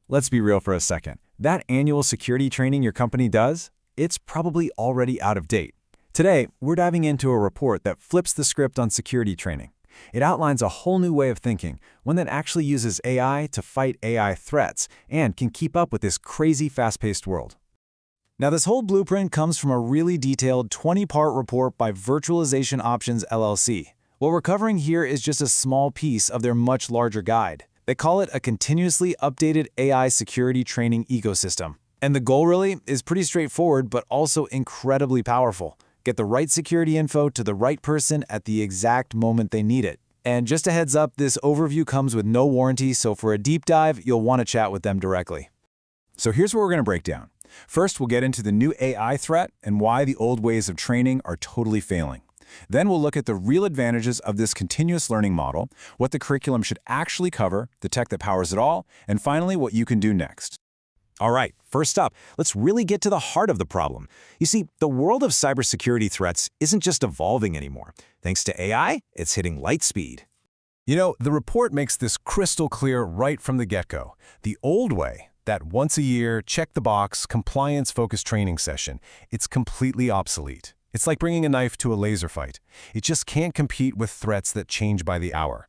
Let's be real for a second. That annual security training your company does, it's probably already out of date. Today, we're diving into a report that flips the script on security training. It outlines a whole new way of thinking, one that actually uses AI to fight AI threats and can keep up with this crazy fast-paced world. Now, this whole blueprint comes from a really detailed 20-part report by Virtualization Options LLC. What we're covering here is just a small piece of their much larger guide. They call it a continuously updated AI security training ecosystem. And the goal really is pretty straightforward, but also incredibly powerful. Get the right security info to the right person at the exact moment they need it. And just a heads up, this overview comes with no warranty, so for a deep dive, you'll want to chat with them directly. So here's what we're going to break down. First, we'll get into the new AI threat and why the old ways of training are totally failing. Then we'll look at the real advantages of this continuous learning model, what the curriculum should actually cover, the tech that powers it all, and finally, what you can do next. All right, first up, let's really get to the heart of the problem. You see, the world of cybersecurity threats isn't just evolving anymore. Thanks to AI, it's hitting light speed. You know, the report makes this crystal clear right from the get-go. The old way, that once-a-year, check-the-box, compliance-focused training session, it's completely obsolete. It's like bringing a knife to a laser fight. It just can't compete with threats that change by the hour.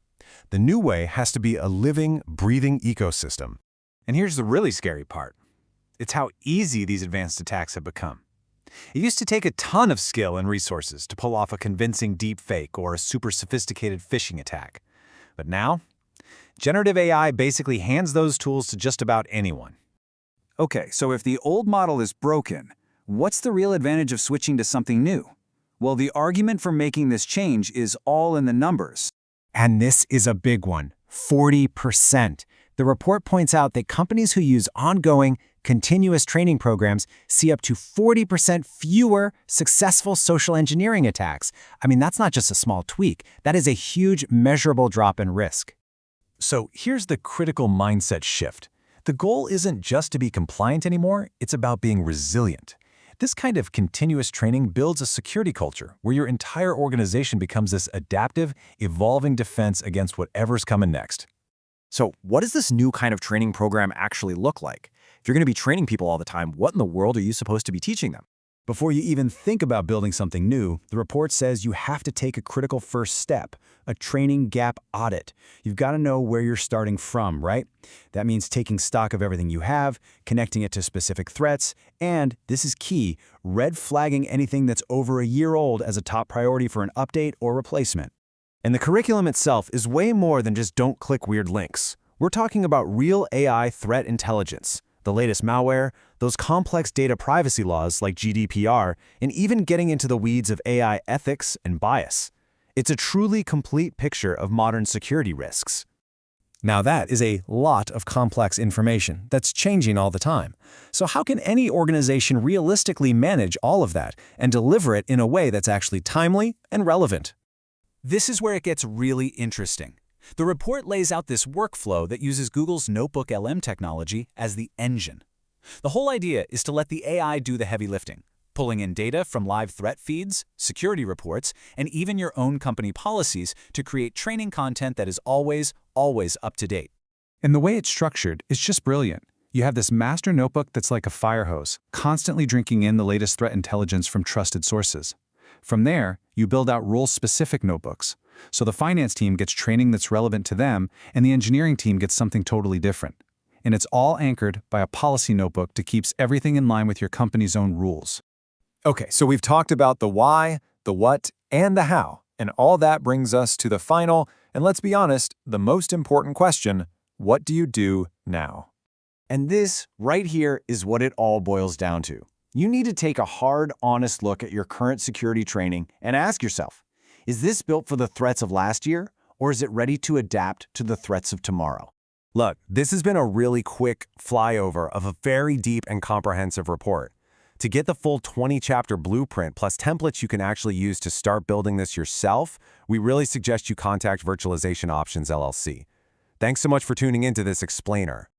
The new way has to be a living, breathing ecosystem. And here's the really scary part. It's how easy these advanced attacks have become. It used to take a ton of skill and resources to pull off a convincing deepfake or a super sophisticated phishing attack. But now, generative AI basically hands those tools to just about anyone. Okay, so if the old model is broken, what's the real advantage of switching to something new? Well, the argument for making this change is all in the numbers. And this is a big one, 40%. The report points out that companies who use ongoing, continuous training programs see up to 40% fewer successful social engineering attacks. I mean, that's not just a small tweak. That is a huge, measurable drop in risk. So here's the critical mindset shift. The goal isn't just to be compliant anymore, it's about being resilient. This kind of continuous training builds a security culture where your entire organization becomes this adaptive, evolving defense against whatever's coming next. So what does this new kind of training program actually look like? If you're going to be training people all the time, what in the world are you supposed to be teaching them? Before you even think about building something new, the report says you have to take a critical first step, a training gap audit. You've got to know where you're starting from, right? That means taking stock of everything you have, connecting it to specific threats, and, this is key, red flagging anything that's over a year old as a top priority for an update or replacement. And the curriculum itself is way more than just don't click weird links. We're talking about real AI threat intelligence, the latest malware, those complex data privacy laws like GDPR, and even getting into the weeds of AI ethics and bias. It's a truly complete picture of modern security risks. Now that is a lot of complex information that's changing all the time. So how can any organization realistically manage all of that and deliver it in a way that's actually timely and relevant? This is where it gets really interesting. The report lays out this workflow that uses Google's NotebookLM technology as the engine. The whole idea is to let the AI do the heavy lifting, pulling in data from live threat feeds, security reports, and even your own company policies to create training content that is always up to date. And the way it's structured is just brilliant. You have this master notebook that's like a fire hose, constantly drinking in the latest threat intelligence from trusted sources. From there, you build out role-specific notebooks. So the finance team gets training that's relevant to them, and the engineering team gets something totally different. And it's all anchored by a policy notebook that keeps everything in line with your company's own rules. Okay, so we've talked about the why, the what, and the how, and all that brings us to the final, and let's be honest, the most important question: what do you do now? And this, right here, is what it all boils down to. You need to take a hard, honest look at your current security training and ask yourself, is this built for the threats of last year, or is it ready to adapt to the threats of tomorrow? Look, this has been a really quick flyover of a very deep and comprehensive report. To get the full 20-chapter blueprint plus templates you can actually use to start building this yourself, we really suggest you contact Virtualization Options LLC. Thanks so much for tuning into this explainer.